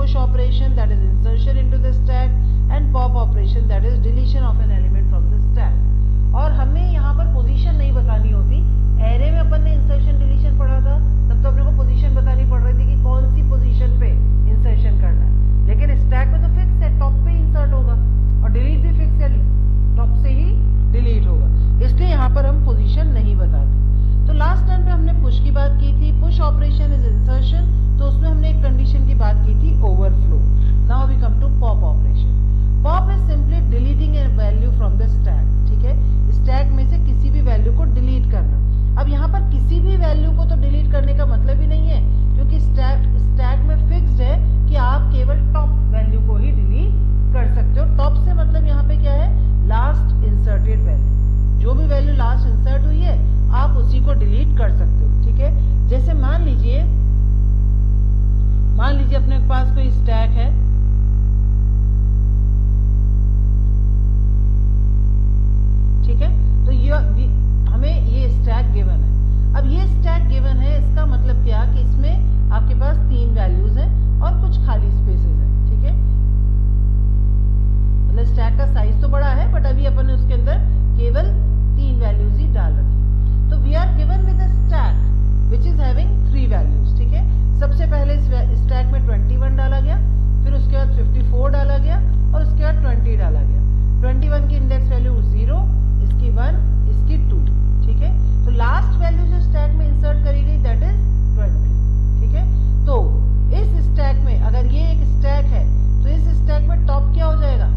push operation, that is insertion into the stack, and pop operation, that is deletion of an element from the stack. और हमें यहाँ पर position नहीं बतानी होती। एरे में अपन ने इंसर्शन डिलीशन पढ़ा था, तब तो अपने को पोजीशन बतानी पड़ रही थी कि कौन सी पोजीशन पे इंसर्शन करना है, लेकिन स्टैक में तो फिक्स है, टॉप पे इंसर्ट होगा, और डिलीट भी फिक्स है, टॉप से ही डिलीट होगा, इसलिए यहाँ पर हम पोजीशन नहीं बताते। तो लास्ट टाइम पे हमने पुश की बात की थी, पुश ऑपरेशन इज इंसर्शन, तो उसमें हमने एक कंडीशन की बात की थी, overflow. Now we come to pop operation. Pop is simply deleting a value from the stack, ठीक है, स्टैक में से किसी भी वैल्यू को डिलीट करना। अब यहाँ पर किसी भी वैल्यू को तो डिलीट करने का मतलब ही नहीं है, क्योंकि स्टैक में फिक्स्ड है कि आप केवल टॉप वैल्यू को ही डिलीट कर सकते हो। टॉप से मतलब यहाँ पे क्या है, लास्ट इंसर्टेड वैल्यू, जो भी वैल्यू लास्ट इंसर्ट हुई है आप उसी को डिलीट कर सकते हो, ठीक है। जैसे मान लीजिए अपने पास कोई स्टैक है, ठीक है, तो हमें ये स्टैक गिवन है। अब ये स्टैक गिवन है, इसका मतलब क्या कि इसमें आपके पास 3 वैल्यूज हैं और कुछ खाली स्पेसेस हैं, ठीक है, मतलब स्टैक का साइज तो बड़ा है, बट अभी अपन ने उसके अंदर केवल 3 वैल्यूज ही डाल रखी। तो we are given with a stack which is having 3 values, ठीक है। सबसे पहले इस स्टैक में 21 डाला गया, फिर उसके बाद 54 डाला गया, और उसके बाद 20 डाला गया। 21 की इंडेक्स वैल्यू 0, इसकी 1, इसकी 2, ठीक है। तो लास्ट वैल्यू जो स्टैक में इंसर्ट करी गई दैट इज 20, ठीक है। तो इस स्टैक में अगर ये एक स्टैक है तो इस स्टैक में टॉप क्या हो जाएगा,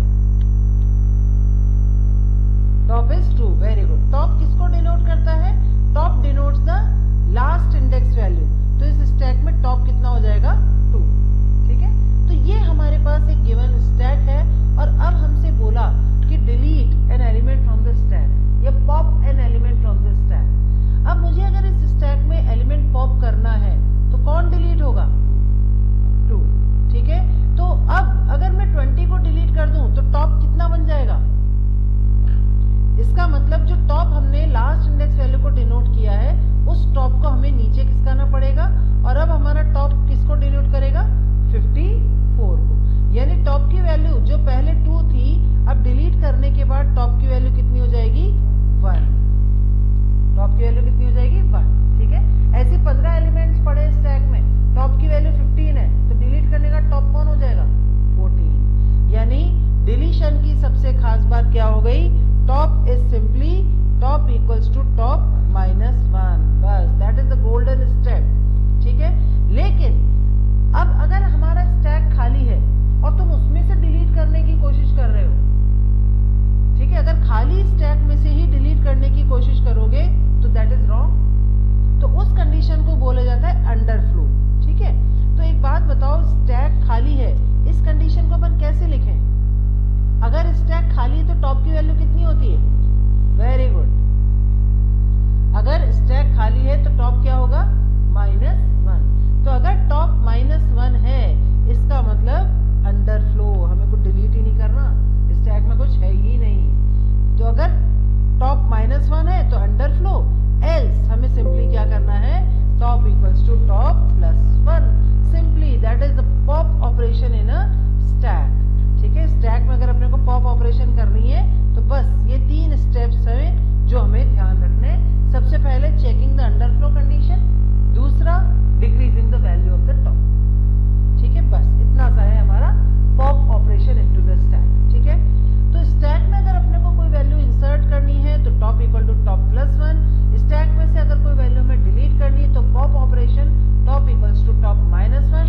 top is 2, very good. Top किसको डिनोट करता है, top denotes the last index value, तो इस स्टैक में टॉप कितना हो जाएगा, 2, ठीक है। तो ये हमारे पास एक गिवन स्टैक है, और अब हमसे बोला कि delete an element from the stack या pop an element from the stack. अब मुझे अगर इस स्टैक में एलिमेंट पॉप करना है तो कौन डिलीट होगा, 2, ठीक है। तो अब अगर मैं 20 को डिलीट कर दूं तो टॉप कितना बन जाएगा, इसका मतलब जो टॉप हमने लास्ट इंडेक्स वैल्यू को डिनोट किया है उस टॉप को हमें नीचे खिसकाना पड़ेगा, और अब हमारा टॉप किसको डिनोट करेगा, 54 को, यानी टॉप की वैल्यू जो पहले 2 थी अब डिलीट करने के बाद टॉप की वैल्यू कितनी हो जाएगी, 1, टॉप की वैल्यू कितनी हो जाएगी, 1, ठीक है। ऐसे 15 एलिमेंट्स पड़े स्टैक में, टॉप की वैल्यू 15 है, तो डिलीट करने का टॉप कौन हो जाएगा, 14, यानी डिलीशन की सबसे खास बात क्या हो गई, top is simply top equals to top -1, बस that is the golden step, ठीक है। लेकिन अब अगर हमारा स्टैक खाली है और तुम उसमें से डिलीट करने की कोशिश कर रहे हो, ठीक है, अगर खाली स्टैक में से ही डिलीट करने की कोशिश करोगे तो दैट इज रॉन्ग, तो उस कंडीशन को बोला जाता है अंडरफ्लो, ठीक है। तो एक बात बताओ, स्टैक खाली है, इस कंडीशन को अपन कैसे लिखें, अगर स्टैक खाली है तो टॉप की वैल्यू कितनी होती है, वेरी गुड, अगर स्टैक खाली है तो टॉप क्या होगा, -1, तो अगर टॉप -1 है इसका मतलब अंडरफ्लो, हमें कुछ डिलीट ही नहीं करना, स्टैक में कुछ है ही नहीं। तो अगर टॉप -1 है तो अंडरफ्लो, एल्स हमें सिंपली क्या करना है, top equals to top +1, simply that is the pop operation in a stack, ठीक है। स्टैक में अगर अपने को पॉप ऑपरेशन करनी है तो बस ये 3 स्टेप्स हैं जो हमें ध्यान रखने हैं। सबसे पहले चेकिंग द अंडरफ्लो कंडीशन, दूसरा decreasing the value of the top, ठीक है, बस इतना सा है हमारा pop operation into the stack, ठीक है। तो स्टैक में अगर अपने को कोई वैल्यू इंसर्ट करनी है तो top equal to top +1, stack में से अगर कोई वैल्यू में डिलीट करनी है तो pop operation top equals to top -1।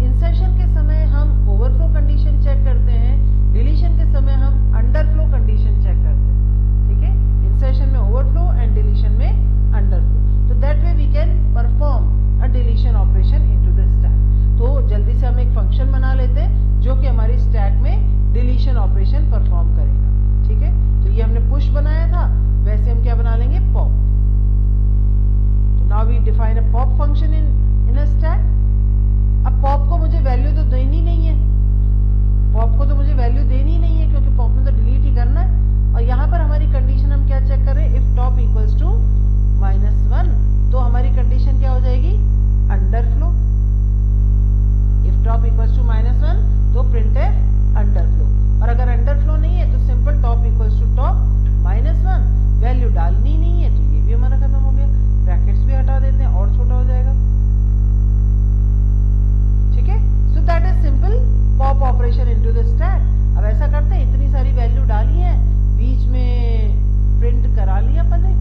Insertion के समय हम ओवरफ्लो कंडीशन चेक करते हैं, डिलीशन के समय हम अंडरफ्लो कंडीशन चेक करते हैं, ठीक है। इंसर्शन में ओवरफ्लो एंड डिलीशन में अंडरफ्लो, तो that way we can perform a deletion operation into the stack. तो जल्दी से हम एक फंक्शन बना लेते हैं जो कि हमारी स्टैक में डिलीशन ऑपरेशन परफॉर्म करेगा, ठीक है। तो ये हमने पुश बनाया था, वैसे हम क्या बना लेंगे, पॉप। तो now we define a pop function in a stack. अब पॉप को मुझे वैल्यू तो देनी नहीं है, पॉप को तो मुझे वैल्यू देनी नहीं है क्योंकि पॉप में तो डिलीट ही करना है, और यहाँ पर हमारी कंडीशन हम क्या चेक कर रहे हैं, इफ टॉप इक्वल्स टू -1, तो हमारी कंडीशन क्या हो जाएगी, underflow. If top equals to -1 into the stack. अब ऐसा करते हैं, इतनी सारी वैल्यू डाली है, बीच में प्रिंट करा लिया अपन ने।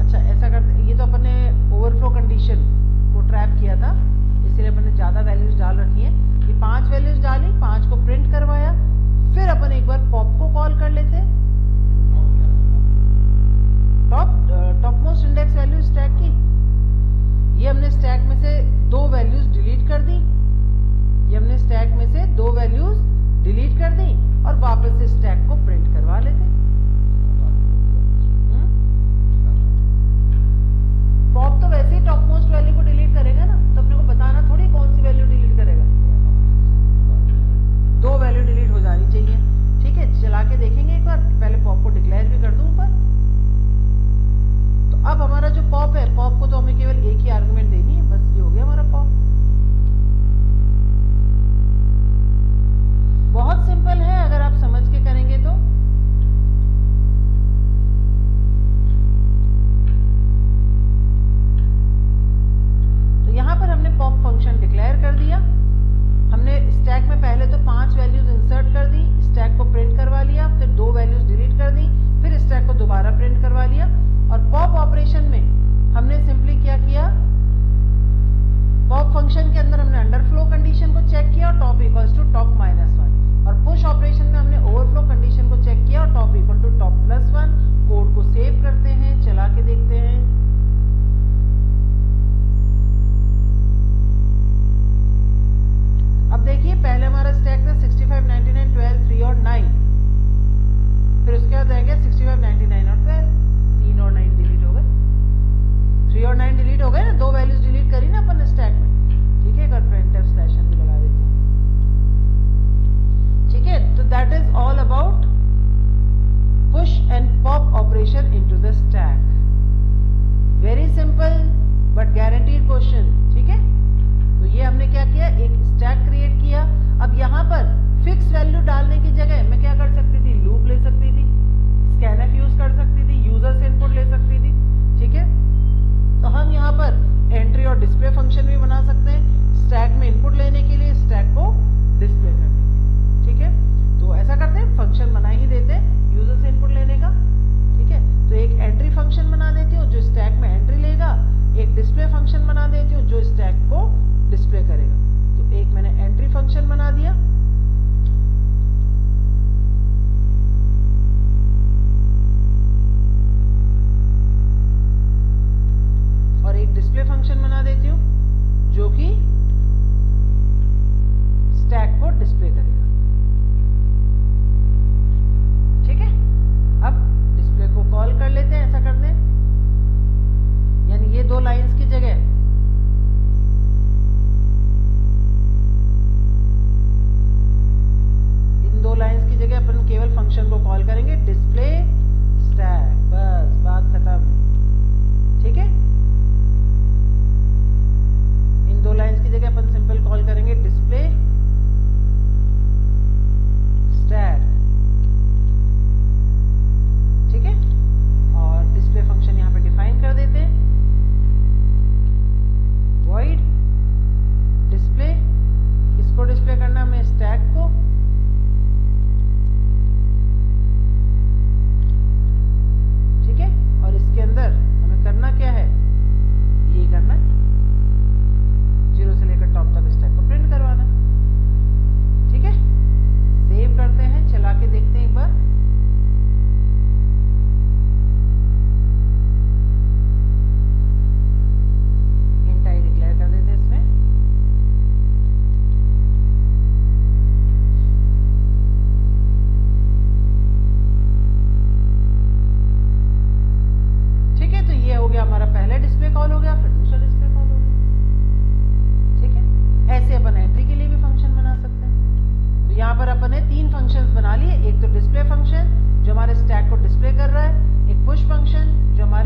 अच्छा ऐसा करते, ये तो अपन ने ओवरफ्लो कंडीशन को ट्रैप किया था, इसलिए अपन ने ज्यादा वैल्यूज डाल रखी है। ये 5 वैल्यूज डाली, 5 को प्रिंट करवाया, फिर अपन एक बार पॉप को कॉल कर लेते हैं। Top most index value stack की, ये हमने स्टैक में से 2 वैल्यूज डिलीट कर दी, ये हमने स्टैक में से 2 वैल्यूज डिलीट कर दी और वापस से स्टैक को प्रिंट करवा लेते। पॉप तो वैसे ही टॉप मोस्ट वैल्यू को डिलीट करेगा ना, तो अपने को बताना थोड़ी कौन सी वैल्यू डिलीट करेगा, 2 वैल्यू डिलीट हो जानी चाहिए। ठीक है, चला के देखेंगे एक बार, पहले पॉप को डिक्लेयर भी कर दूं ऊपर। तो अब हमारा जो पॉप है, पॉप को तो हमें केवल एक ही आर्गुमेंट देनी है, बस ये हो गया हमारा पॉप। बहुत सिंपल है अगर आप समझ के करेंगे तो। यहां पर हमने पॉप फंक्शन डिक्लेयर कर दिया, हमने स्टैक में पहले तो 5 वैल्यूज इंसर्ट कर दी, स्टैक को प्रिंट करवा लिया, फिर 2 वैल्यूज डिलीट कर दी, फिर स्टैक को दोबारा प्रिंट करवा लिया। और पॉप ऑपरेशन में हमने सिंपली क्या किया, पॉप फंक्शन के अंदर हमने अंडरफ्लो कंडीशन को चेक किया और टॉप इक्वल्स टू टॉप -1, और पुश ऑपरेशन में हमने ओवरफ्लो कंडीशन को चेक किया और top equal to top +1। Code को सेव करते हैं, चला के देखते हैं। अब देखिए, पहले हमारा स्टैक था 65, 99, 12, 3 और 9, फिर उसके बाद रह गया 65, 99 और 12, 3 और 9 डिलीट हो गए, 3 और 9 डिलीट हो गए ना, 2 वैल्यूज डिलीट करी ना अपन स्टैक में। ठीक है, एक printf स्लैशन भी लगा देते हैं। ठीक है, तो that is all about push and pop operation into the stack. Very simple but guaranteed question. ठीक है, तो ये हमने क्या किया, एक स्टैक क्रिएट किया। अब यहाँ पर फिक्स वैल्यू डालने की जगह मैं क्या कर सकती थी, लूप ले सकती थी, स्कैनफ यूज कर सकती थी, यूजर से इनपुट ले सकती थी। ठीक है, तो हम यहाँ पर एंट्री और डिस्प्ले फंक्शन भी बना सकते हैं, स्टैक में इनपुट लेने के लिए, स्टैक को डिस्प्ले करने के लिए। ठीक है, तो ऐसा करते हैं, फंक्शन बना ही देते हैं यूजर से इनपुट लेने का। ठीक है, तो एक एंट्री फंक्शन बना देती हूँ जो स्टैक में एंट्री लेगा, एक डिस्प्ले फंक्शन बना देती हूँ जो स्टैक को डिस्प्ले करेगा। तो एक मैंने एंट्री फंक्शन बना दिया, और एक डिस्प्ले फंक्शन बना देती हूँ जो कि स्टैक को डिस्प्ले करेगा। ठीक है, अब डिस्प्ले को कॉल कर लेते हैं, ऐसा करते हैं, यानी ये 2 लाइंस की जगह लाइंस की जगह अपन केवल फंक्शन को कॉल करेंगे डिस्प्ले स्टैक, बस बात खत्म। ठीक है, इन 2 लाइंस की जगह अपन सिंपल कॉल करेंगे डिस्प्ले स्टैक। ठीक है, और डिस्प्ले फंक्शन यहां पे डिफाइन कर देते हैं, वॉइड डिस्प्ले, किसको डिस्प्ले करना है, हमें स्टैक को। और इसके अंदर हमें करना क्या है, ये करना है, 0 से लेकर टॉप तक स्टैक को प्रिंट करवाना। ठीक है, सेव करते हैं, चला के देखते हैं एक बार। इंट आई डिक्लेयर कर देते हैं इसमें। तो ये हो गया हमारा पहला डिस्प्ले कॉल हो गया, फिर दूसरा डिस्प्ले कॉल हो गया। ठीक है, ऐसे अपन एंट्री के लिए भी फंक्शन बना सकते हैं। तो यहाँ पर अपन ने 3 फंक्शंस बना लिए, एक तो डिस्प्ले फंक्शन जो हमारे स्टैक को डिस्प्ले कर रहा है, एक पुश फंक्शन जो हमारे